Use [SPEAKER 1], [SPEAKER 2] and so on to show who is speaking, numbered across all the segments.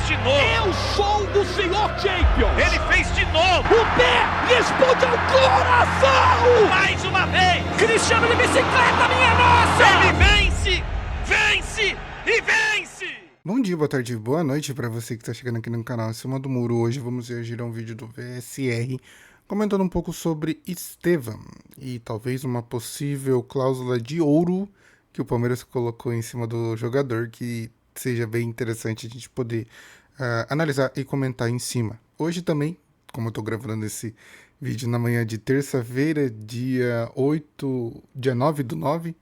[SPEAKER 1] de novo.
[SPEAKER 2] Eu sou o senhor Champions.
[SPEAKER 1] Ele fez de novo.
[SPEAKER 2] O pé responde ao coração.
[SPEAKER 1] Mais uma vez.
[SPEAKER 2] Cristiano de bicicleta, minha nossa.
[SPEAKER 1] Ele vence, vence e vence.
[SPEAKER 3] Bom dia, boa tarde, boa noite para você que está chegando aqui no canal Acima do Muro. Hoje vamos reagir a um vídeo do VSR comentando um pouco sobre Estevão e talvez uma possível cláusula de ouro que o Palmeiras colocou em cima do jogador, que seja bem interessante a gente poder analisar e comentar em cima. Hoje também, como eu estou gravando esse vídeo na manhã de terça-feira, dia 9/9,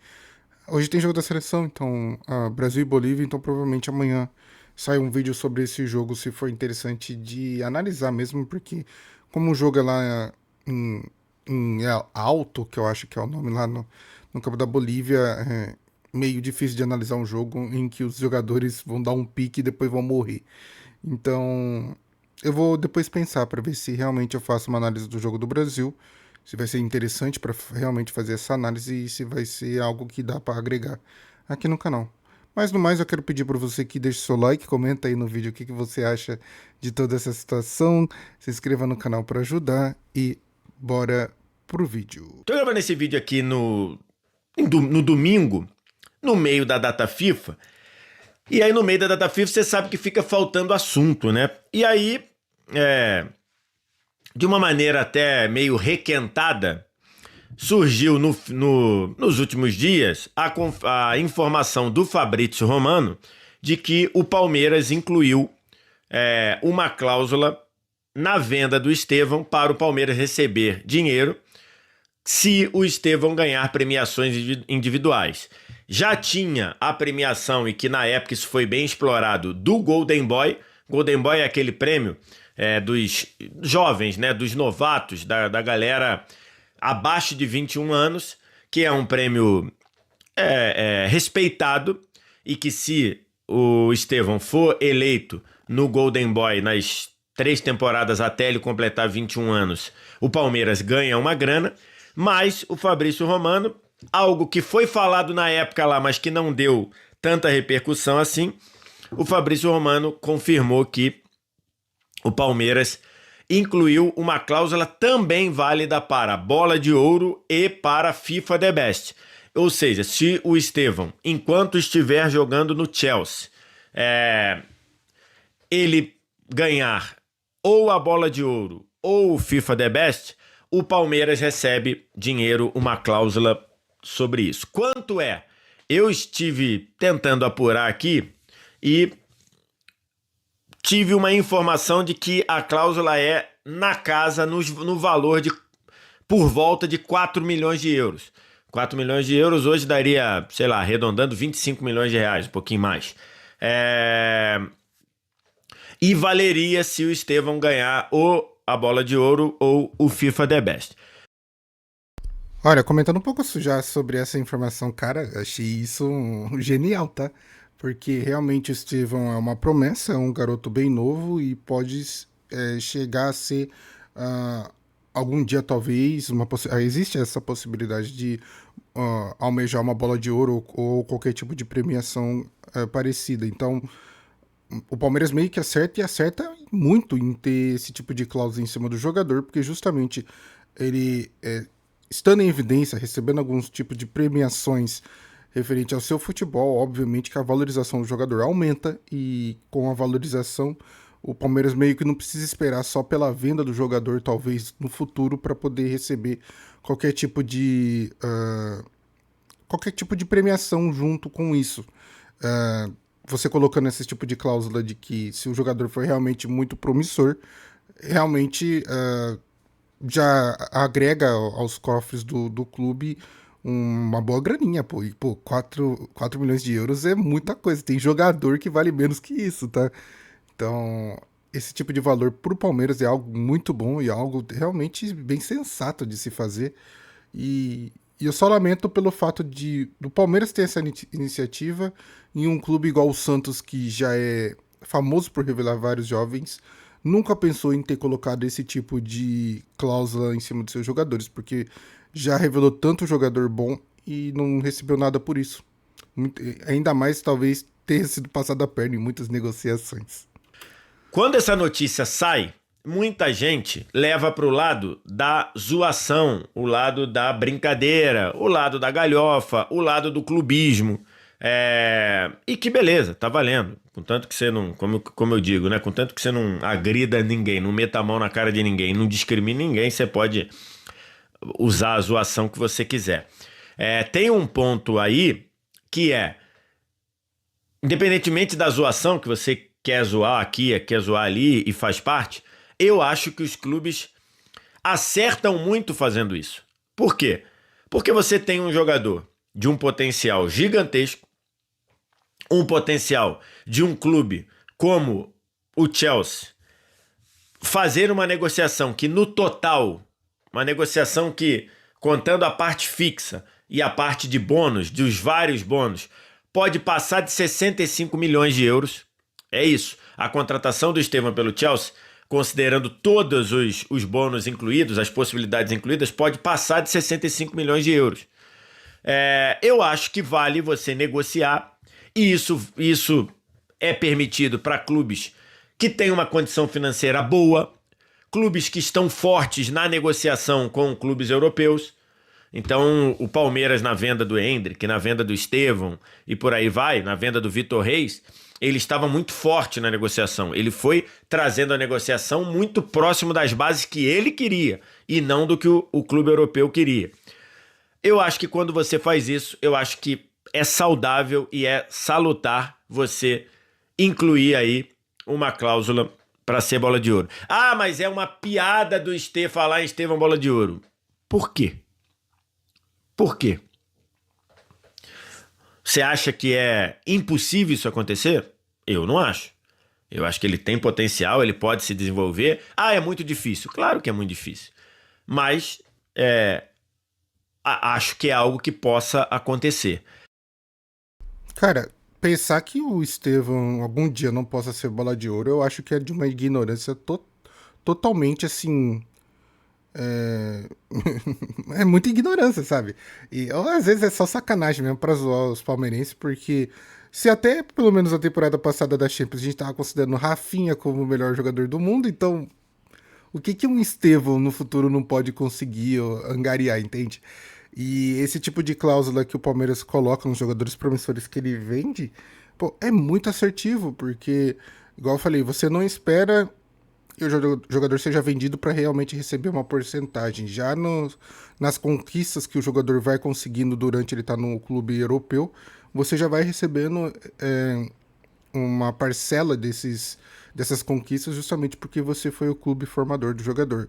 [SPEAKER 3] hoje tem jogo da seleção, então Brasil e Bolívia, então provavelmente amanhã sai um vídeo sobre esse jogo, se for interessante de analisar mesmo, porque como o jogo é lá em Alto, que eu acho que é o nome lá no campo da Bolívia, é meio difícil de analisar um jogo em que os jogadores vão dar um pique e depois vão morrer. Então eu vou depois pensar para ver se realmente eu faço uma análise do jogo do Brasil, se vai ser interessante para realmente fazer essa análise e se vai ser algo que dá para agregar aqui no canal. Mas no mais, eu quero pedir para você que deixe seu like, comenta aí no vídeo o que você acha de toda essa situação, se inscreva no canal para ajudar e bora pro vídeo.
[SPEAKER 4] Tô gravando esse vídeo aqui no domingo, no meio da data FIFA, e aí no meio da data FIFA você sabe que fica faltando assunto, né? E aí, de uma maneira até meio requentada, surgiu nos últimos dias a informação do Fabrício Romano de que o Palmeiras incluiu uma cláusula na venda do Estevão para o Palmeiras receber dinheiro se o Estevão ganhar premiações individuais. Já tinha a premiação, e que na época isso foi bem explorado, do Golden Boy. Golden Boy é aquele prêmio dos jovens, né, dos novatos, da galera abaixo de 21 anos, que é um prêmio respeitado, e que se o Estevão for eleito no Golden Boy nas 3 temporadas até ele completar 21 anos, o Palmeiras ganha uma grana. Mas o Fabrício Romano, algo que foi falado na época lá, mas que não deu tanta repercussão assim, o Fabrício Romano confirmou que o Palmeiras incluiu uma cláusula também válida para Bola de Ouro e para FIFA The Best. Ou seja, se o Estevão, enquanto estiver jogando no Chelsea, ele ganhar ou a Bola de Ouro ou o FIFA The Best, o Palmeiras recebe dinheiro, uma cláusula sobre isso. Quanto é? Eu estive tentando apurar aqui e tive uma informação de que a cláusula é na casa, no valor de por volta de 4 milhões de euros. 4 milhões de euros hoje daria, sei lá, arredondando 25 milhões de reais, um pouquinho mais. E valeria se o Estevão ganhar ou a Bola de Ouro ou o FIFA The Best.
[SPEAKER 3] Olha, comentando um pouco já sobre essa informação, cara, achei isso genial, tá? Porque realmente o Estevão é uma promessa, é um garoto bem novo e pode chegar a ser, algum dia talvez, existe essa possibilidade de almejar uma bola de ouro ou qualquer tipo de premiação parecida. Então, o Palmeiras meio que acerta muito em ter esse tipo de cláusula em cima do jogador, porque justamente ele, estando em evidência, recebendo alguns tipos de premiações referente ao seu futebol, obviamente que a valorização do jogador aumenta, e com a valorização o Palmeiras meio que não precisa esperar só pela venda do jogador, talvez no futuro, para poder receber qualquer tipo de premiação junto com isso. Você colocando esse tipo de cláusula de que se o jogador for realmente muito promissor, realmente já agrega aos cofres do clube uma boa graninha, pô. E, 4 milhões de euros é muita coisa. Tem jogador que vale menos que isso, tá? Então, esse tipo de valor pro Palmeiras é algo muito bom e algo realmente bem sensato de se fazer. E eu só lamento pelo fato do Palmeiras ter essa iniciativa em um clube igual o Santos, que já é famoso por revelar vários jovens, nunca pensou em ter colocado esse tipo de cláusula em cima dos seus jogadores, porque já revelou tanto jogador bom e não recebeu nada por isso. Ainda mais, talvez, ter sido passado a perna em muitas negociações.
[SPEAKER 4] Quando essa notícia sai, muita gente leva para o lado da zoação, o lado da brincadeira, o lado da galhofa, o lado do clubismo. E que beleza, tá valendo. Contanto que você não, como eu digo, né? Contanto que você não agrida ninguém, não meta a mão na cara de ninguém, não discrimine ninguém, você pode usar a zoação que você quiser. Tem um ponto aí que independentemente da zoação, que você quer zoar aqui, quer zoar ali e faz parte, eu acho que os clubes acertam muito fazendo isso. Por quê? Porque você tem um jogador de um potencial gigantesco, um potencial de um clube como o Chelsea, fazer uma negociação que no total, uma negociação que, contando a parte fixa e a parte de bônus, dos vários bônus, pode passar de 65 milhões de euros. É isso. A contratação do Estevão pelo Chelsea, considerando todos os bônus incluídos, as possibilidades incluídas, pode passar de 65 milhões de euros. Eu acho que vale você negociar, e isso é permitido para clubes que têm uma condição financeira boa, clubes que estão fortes na negociação com clubes europeus. Então, o Palmeiras na venda do Endrick, na venda do Estevão e por aí vai, na venda do Vitor Reis, ele estava muito forte na negociação. Ele foi trazendo a negociação muito próximo das bases que ele queria e não do que o clube europeu queria. Eu acho que quando você faz isso, eu acho que é saudável e é salutar você incluir aí uma cláusula para ser bola de ouro. Ah, mas é uma piada do falar em Estevão bola de ouro. Por quê? Por quê? Você acha que é impossível isso acontecer? Eu não acho. Eu acho que ele tem potencial, ele pode se desenvolver. Ah, é muito difícil. Claro que é muito difícil. Mas acho que é algo que possa acontecer.
[SPEAKER 3] Cara, pensar que o Estevão algum dia não possa ser bola de ouro, eu acho que é de uma ignorância totalmente assim. É muita ignorância, sabe? E às vezes é só sacanagem mesmo pra zoar os palmeirenses, porque se até pelo menos a temporada passada da Champions a gente tava considerando o Rafinha como o melhor jogador do mundo, então o que um Estevão no futuro não pode conseguir angariar, entende? E esse tipo de cláusula que o Palmeiras coloca nos jogadores promissores que ele vende, pô, é muito assertivo, porque, igual eu falei, você não espera que o jogador seja vendido para realmente receber uma porcentagem. Já nas conquistas que o jogador vai conseguindo durante ele estar no clube europeu, você já vai recebendo uma parcela dessas conquistas justamente porque você foi o clube formador do jogador.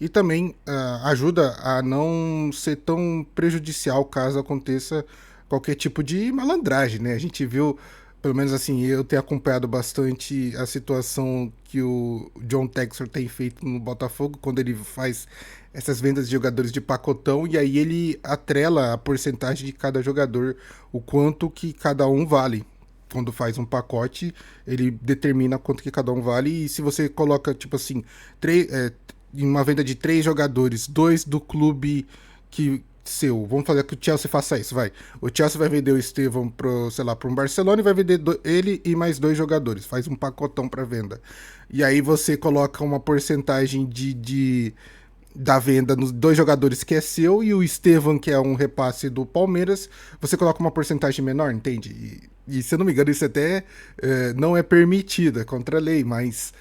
[SPEAKER 3] E também ajuda a não ser tão prejudicial caso aconteça qualquer tipo de malandragem, né? A gente viu, pelo menos assim, eu tenho acompanhado bastante a situação que o John Textor tem feito no Botafogo, quando ele faz essas vendas de jogadores de pacotão, e aí ele atrela a porcentagem de cada jogador, o quanto que cada um vale. Quando faz um pacote, ele determina quanto que cada um vale, e se você coloca, tipo assim, em uma venda de 3 jogadores, 2 do clube seu. Vamos fazer que o Chelsea faça isso, vai. O Chelsea vai vender o Estevão para um Barcelona e vai vender ele e mais 2 jogadores. Faz um pacotão para venda. E aí você coloca uma porcentagem da venda nos 2 jogadores que é seu, e o Estevão, que é um repasse do Palmeiras, você coloca uma porcentagem menor, entende? E se eu não me engano, isso até não é permitido, é contra a lei, mas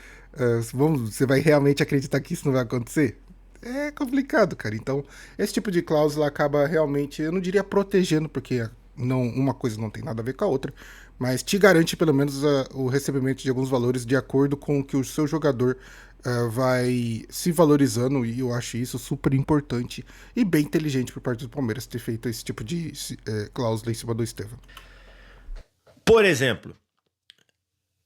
[SPEAKER 3] você vai realmente acreditar que isso não vai acontecer? É complicado, cara. Então, esse tipo de cláusula acaba realmente, eu não diria protegendo, porque uma coisa não tem nada a ver com a outra, mas te garante pelo menos o recebimento de alguns valores de acordo com o que o seu jogador vai se valorizando, e eu acho isso super importante e bem inteligente por parte do Palmeiras ter feito esse tipo de cláusula em cima do Estevão.
[SPEAKER 4] Por exemplo,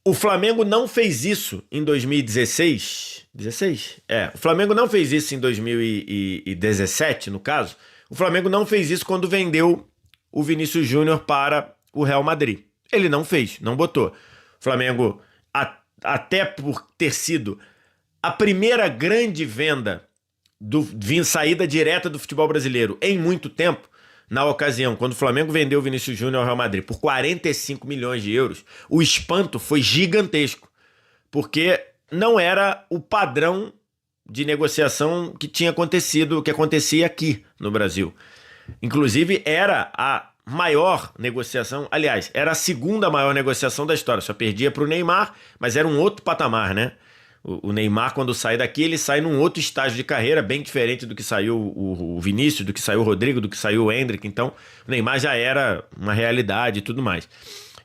[SPEAKER 4] o Flamengo não fez isso em 2016. 16? O Flamengo não fez isso em 2017, no caso. O Flamengo não fez isso quando vendeu o Vinícius Júnior para o Real Madrid. Ele não fez, não botou. O Flamengo, até por ter sido a primeira grande venda saída direta do futebol brasileiro em muito tempo, na ocasião, quando o Flamengo vendeu o Vinícius Júnior ao Real Madrid por 45 milhões de euros, o espanto foi gigantesco, porque não era o padrão de negociação que tinha acontecido, que acontecia aqui no Brasil. Inclusive, era a maior negociação, aliás, era a segunda maior negociação da história. Só perdia para o Neymar, mas era um outro patamar, né? O Neymar, quando sai daqui, ele sai num outro estágio de carreira, bem diferente do que saiu o Vinícius, do que saiu o Rodrigo, do que saiu o Endrick. Então, o Neymar já era uma realidade e tudo mais.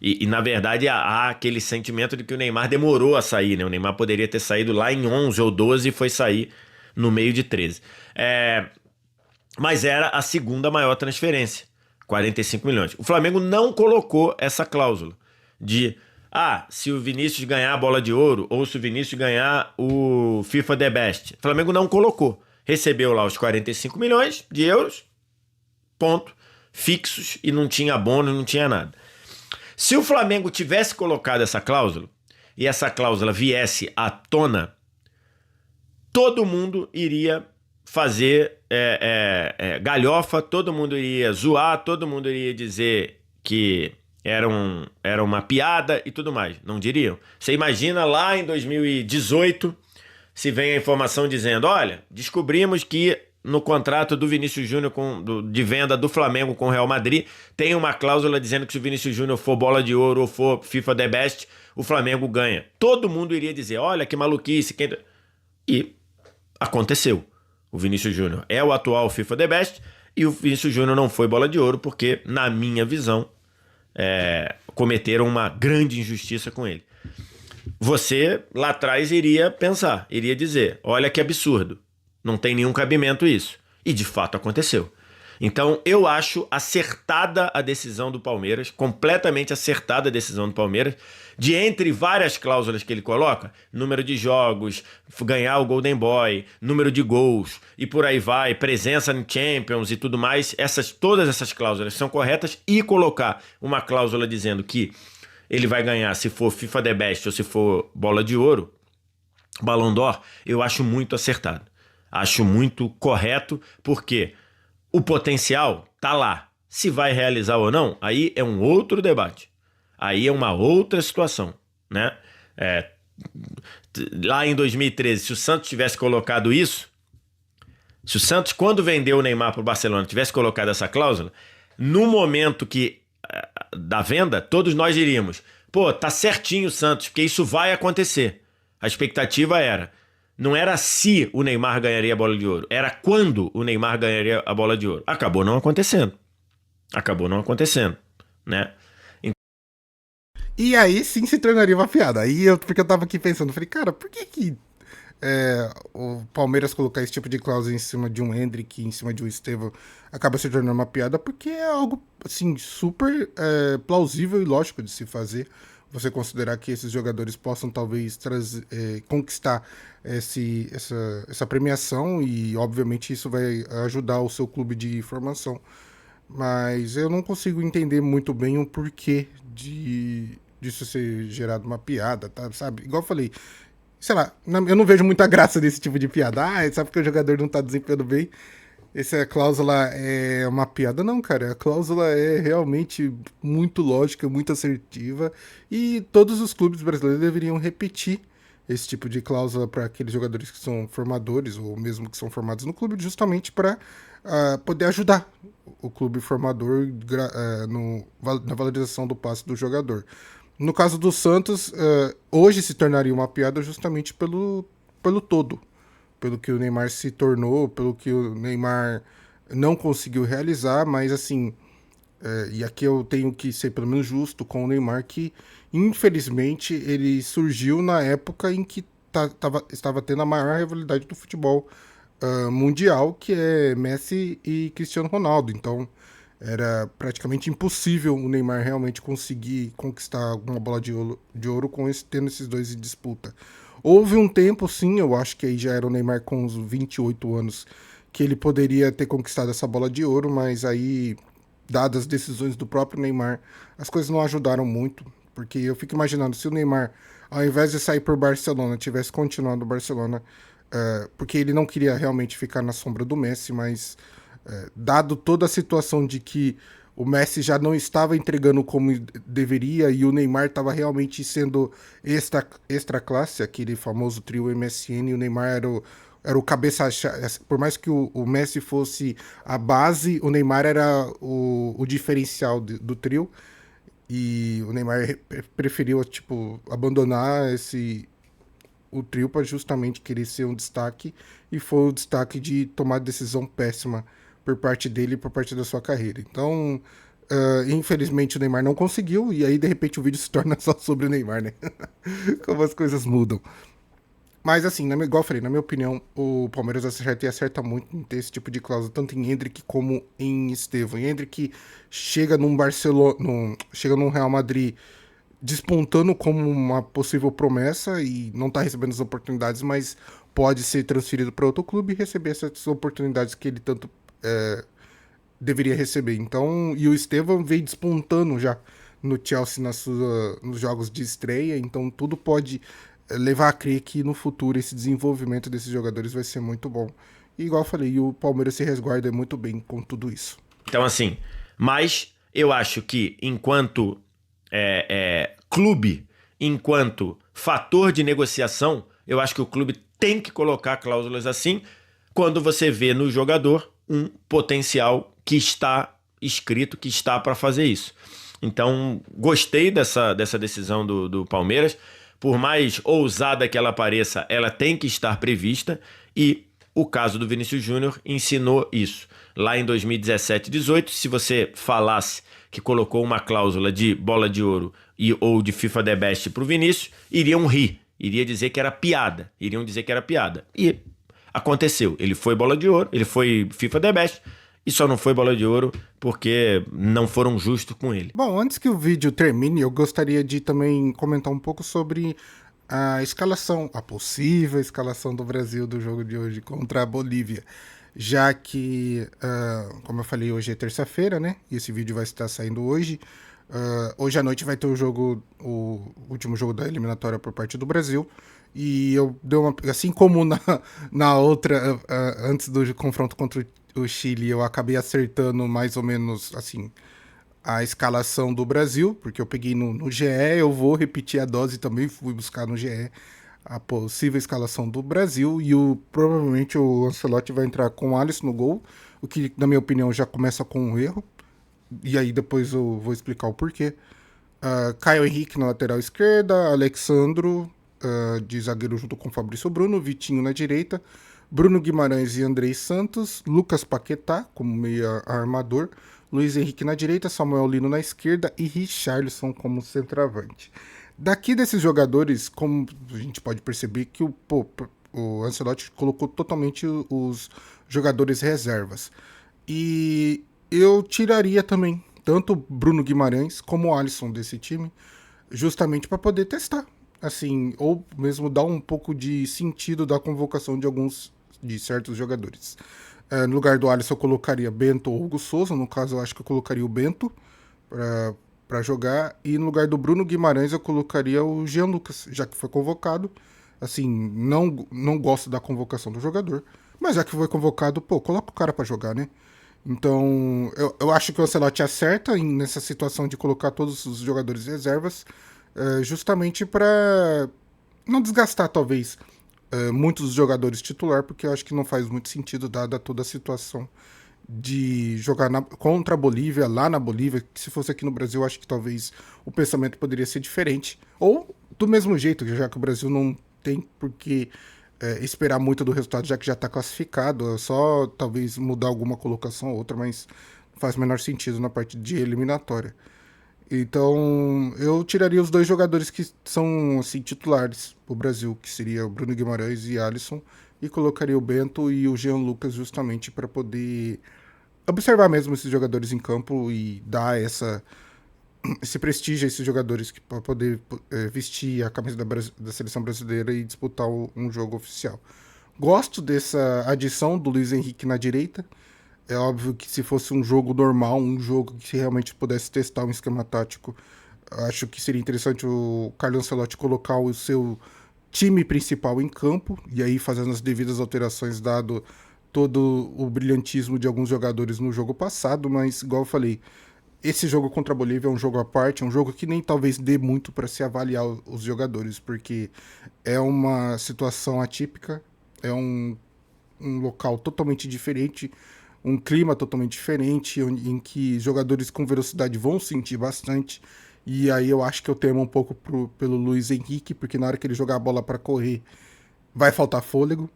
[SPEAKER 4] E na verdade, há aquele sentimento de que o Neymar demorou a sair, né? O Neymar poderia ter saído lá em 11 ou 12 e foi sair no meio de 13. Mas era a segunda maior transferência, 45 milhões. O Flamengo não colocou essa cláusula de... se o Vinícius ganhar a bola de ouro ou se o Vinícius ganhar o FIFA The Best. O Flamengo não colocou. Recebeu lá os 45 milhões de euros, ponto, fixos, e não tinha bônus, não tinha nada. Se o Flamengo tivesse colocado essa cláusula, e essa cláusula viesse à tona, todo mundo iria fazer galhofa, todo mundo iria zoar, todo mundo iria dizer que era uma piada e tudo mais. Não diriam? Você imagina lá em 2018, se vem a informação dizendo, olha, descobrimos que no contrato do Vinícius Júnior de venda do Flamengo com o Real Madrid, tem uma cláusula dizendo que se o Vinícius Júnior for bola de ouro ou for FIFA The Best, o Flamengo ganha. Todo mundo iria dizer, olha que maluquice. E aconteceu. O Vinícius Júnior é o atual FIFA The Best e o Vinícius Júnior não foi bola de ouro porque, na minha visão, cometeram uma grande injustiça com ele. Você lá atrás iria pensar, iria dizer, olha que absurdo, não tem nenhum cabimento isso. E de fato aconteceu. Então eu acho acertada a decisão do Palmeiras, completamente acertada a decisão do Palmeiras, de entre várias cláusulas que ele coloca, número de jogos, ganhar o Golden Boy, número de gols e por aí vai, presença em Champions e tudo mais, todas essas cláusulas são corretas, e colocar uma cláusula dizendo que ele vai ganhar se for FIFA The Best ou se for bola de ouro, Ballon d'Or, eu acho muito acertado. Acho muito correto, porque o potencial tá lá. Se vai realizar ou não, aí é um outro debate. Aí é uma outra situação, né? Lá em 2013, se o Santos tivesse colocado isso, se o Santos, quando vendeu o Neymar para o Barcelona, tivesse colocado essa cláusula, no momento da venda, todos nós iríamos, tá certinho o Santos, porque isso vai acontecer. A expectativa não era se o Neymar ganharia a bola de ouro, era quando o Neymar ganharia a bola de ouro. Acabou não acontecendo, né?
[SPEAKER 3] E aí sim se tornaria uma piada. Porque eu tava aqui pensando, falei, cara, por que o Palmeiras colocar esse tipo de cláusula em cima de um Endrick, em cima de um Estevão, acaba se tornando uma piada? Porque é algo, assim, super plausível e lógico de se fazer. Você considerar que esses jogadores possam talvez conquistar essa premiação, e obviamente isso vai ajudar o seu clube de formação. Mas eu não consigo entender muito bem o porquê disso ser gerado uma piada, tá? Sabe? Igual eu falei, sei lá, eu não vejo muita graça nesse tipo de piada. Sabe que o jogador não tá desempenhando bem? Essa cláusula é uma piada? Não, cara. A cláusula é realmente muito lógica, muito assertiva. E todos os clubes brasileiros deveriam repetir esse tipo de cláusula para aqueles jogadores que são formadores, ou mesmo que são formados no clube, justamente para poder ajudar o clube formador na valorização do passe do jogador. No caso do Santos, hoje se tornaria uma piada justamente pelo todo. Pelo que o Neymar se tornou, pelo que o Neymar não conseguiu realizar, mas assim, e aqui eu tenho que ser pelo menos justo com o Neymar, que infelizmente ele surgiu na época em que estava tendo a maior rivalidade do futebol mundial, que é Messi e Cristiano Ronaldo. Então era praticamente impossível o Neymar realmente conseguir conquistar alguma bola de ouro tendo esses dois em disputa. Houve um tempo, sim, eu acho que aí já era o Neymar com uns 28 anos, que ele poderia ter conquistado essa bola de ouro, mas aí, dadas as decisões do próprio Neymar, as coisas não ajudaram muito, porque eu fico imaginando, se o Neymar, ao invés de sair por Barcelona, tivesse continuado no Barcelona, porque ele não queria realmente ficar na sombra do Messi, mas dado toda a situação de que o Messi já não estava entregando como deveria e o Neymar estava realmente sendo extra classe, aquele famoso trio MSN, e o Neymar era o cabeça, por mais que o Messi fosse a base, o Neymar era o diferencial do trio, e o Neymar preferiu, tipo, abandonar o trio para justamente querer ser um destaque, e foi o destaque de tomar decisão péssima por parte dele e por parte da sua carreira. Então, infelizmente o Neymar não conseguiu, e aí de repente o vídeo se torna só sobre o Neymar, né? Como as coisas mudam. Mas assim, igual eu falei, na minha opinião, o Palmeiras acerta muito em ter esse tipo de cláusula, tanto em Endrick como em Estevão. Em Endrick chega num chega num Real Madrid despontando como uma possível promessa e não tá recebendo as oportunidades, mas pode ser transferido para outro clube e receber essas oportunidades que ele tanto deveria receber. Então, e o Estevão veio despontando já no Chelsea nos jogos de estreia, então tudo pode levar a crer que no futuro esse desenvolvimento desses jogadores vai ser muito bom. E igual eu falei, o Palmeiras se resguarda muito bem com tudo isso.
[SPEAKER 4] Então assim, mas eu acho que enquanto clube, enquanto fator de negociação, eu acho que o clube tem que colocar cláusulas assim quando você vê no jogador um potencial que está escrito, que está para fazer isso. Então, gostei dessa decisão do Palmeiras. Por mais ousada que ela pareça, ela tem que estar prevista, e o caso do Vinícius Júnior ensinou isso. Lá em 2017 e 2018, se você falasse que colocou uma cláusula de bola de ouro ou de FIFA The Best para o Vinícius, iriam rir, iriam dizer que era piada, E aconteceu, ele foi bola de ouro, ele foi FIFA The Best, e só não foi bola de ouro porque não foram justos com ele.
[SPEAKER 3] Bom, antes que o vídeo termine, eu gostaria de também comentar um pouco sobre a escalação, a possível escalação do Brasil do jogo de hoje contra a Bolívia. Já que, como eu falei, hoje é terça-feira, né? E esse vídeo vai estar saindo hoje. Hoje à noite vai ter o último jogo da eliminatória por parte do Brasil. E eu dei assim como na outra, antes do confronto contra o Chile, eu acabei acertando mais ou menos assim a escalação do Brasil, porque eu peguei no GE, eu vou repetir a dose também, fui buscar no GE a possível escalação do Brasil, e provavelmente o Ancelotti vai entrar com o Alisson no gol, o que na minha opinião já começa com um erro, e aí depois eu vou explicar o porquê. Caio Henrique na lateral esquerda, Alexandro de zagueiro junto com Fabrício Bruno, Vitinho na direita, Bruno Guimarães e Andrei Santos, Lucas Paquetá como meia armador, Luiz Henrique na direita, Samuel Lino na esquerda e Richarlison como centroavante. Daqui desses jogadores, como a gente pode perceber que o Ancelotti colocou totalmente os jogadores reservas. E eu tiraria também tanto Bruno Guimarães como o Alisson desse time, justamente para poder testar. Assim, ou mesmo dar um pouco de sentido da convocação de certos jogadores. No lugar do Alisson eu colocaria Bento ou Hugo Souza, no caso eu acho que eu colocaria o Bento para jogar, e no lugar do Bruno Guimarães eu colocaria o Jean Lucas, já que foi convocado. Assim, não gosto da convocação do jogador, mas já que foi convocado, coloca o cara para jogar, né? Então, eu acho que o Ancelotti acerta nessa situação de colocar todos os jogadores reservas, justamente para não desgastar, talvez, muitos dos jogadores titular, porque eu acho que não faz muito sentido, dada toda a situação de jogar contra a Bolívia, lá na Bolívia, que se fosse aqui no Brasil, eu acho que talvez o pensamento poderia ser diferente, ou do mesmo jeito, já que o Brasil não tem por que esperar muito do resultado, já que já está classificado, é só talvez mudar alguma colocação ou outra, mas faz o menor sentido na parte de eliminatória. Então, eu tiraria os dois jogadores que são assim, titulares pro Brasil, que seria o Bruno Guimarães e Alisson, e colocaria o Bento e o Jean Lucas justamente para poder observar mesmo esses jogadores em campo e dar esse prestígio a esses jogadores para poder vestir a camisa da seleção brasileira e disputar um jogo oficial. Gosto dessa adição do Luiz Henrique na direita. É óbvio que se fosse um jogo normal, um jogo que realmente pudesse testar um esquema tático, acho que seria interessante o Carlo Ancelotti colocar o seu time principal em campo, e aí fazendo as devidas alterações, dado todo o brilhantismo de alguns jogadores no jogo passado, mas igual eu falei, esse jogo contra a Bolívia é um jogo à parte, é um jogo que nem talvez dê muito para se avaliar os jogadores, porque é uma situação atípica, é um local totalmente diferente, um clima totalmente diferente, em que jogadores com velocidade vão sentir bastante. E aí eu acho que eu temo um pouco pelo Luiz Henrique, porque na hora que ele jogar a bola para correr, vai faltar fôlego.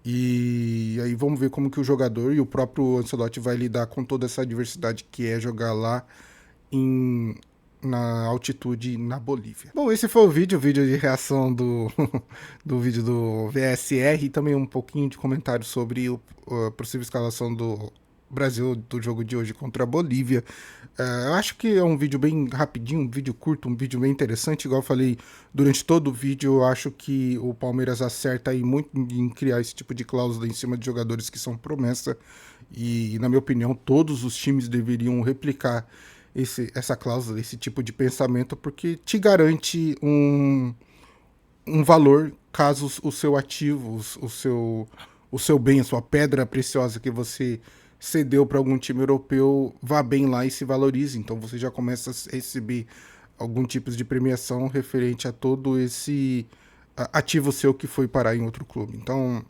[SPEAKER 3] E aí vamos ver como que o jogador e o próprio Ancelotti vai lidar com toda essa adversidade que é jogar lá na altitude na Bolívia. Bom, esse foi o vídeo de reação do vídeo do VSR e também um pouquinho de comentário sobre a possível escalação do Brasil do jogo de hoje contra a Bolívia. Eu acho que é um vídeo bem rapidinho, um vídeo curto, um vídeo bem interessante. Igual eu falei durante todo o vídeo, eu acho que o Palmeiras acerta aí muito em criar esse tipo de cláusula em cima de jogadores que são promessa. E, na minha opinião, todos os times deveriam replicar essa cláusula, esse tipo de pensamento, porque te garante um valor caso o seu ativo, o seu bem, a sua pedra preciosa que você cedeu para algum time europeu vá bem lá e se valorize. Então você já começa a receber algum tipo de premiação referente a todo esse ativo seu que foi parar em outro clube. Então,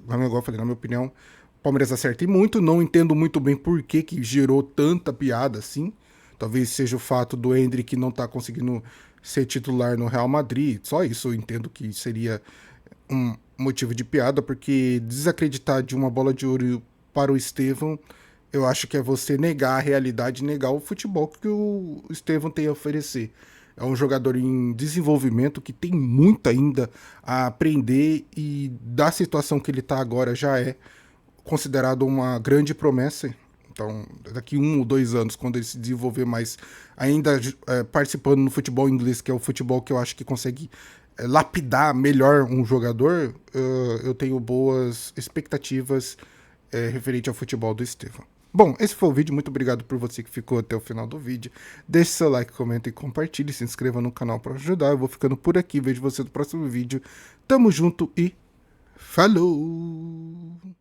[SPEAKER 3] igual eu falei, na minha opinião, o Palmeiras acerta e muito. Não entendo muito bem por que gerou tanta piada assim. Talvez seja o fato do Endrick não estar conseguindo ser titular no Real Madrid. Só isso eu entendo que seria um motivo de piada, porque desacreditar de uma bola de ouro para o Estevão, eu acho que é você negar a realidade, negar o futebol que o Estevão tem a oferecer. É um jogador em desenvolvimento que tem muito ainda a aprender e da situação que ele está agora já é considerado uma grande promessa. Então, daqui 1 ou 2 anos, quando ele se desenvolver mais, ainda participando no futebol inglês, que é o futebol que eu acho que consegue lapidar melhor um jogador, eu tenho boas expectativas referente ao futebol do Estevão. Bom, esse foi o vídeo. Muito obrigado por você que ficou até o final do vídeo. Deixe seu like, comenta e compartilhe. Se inscreva no canal para ajudar. Eu vou ficando por aqui. Vejo você no próximo vídeo. Tamo junto e falou!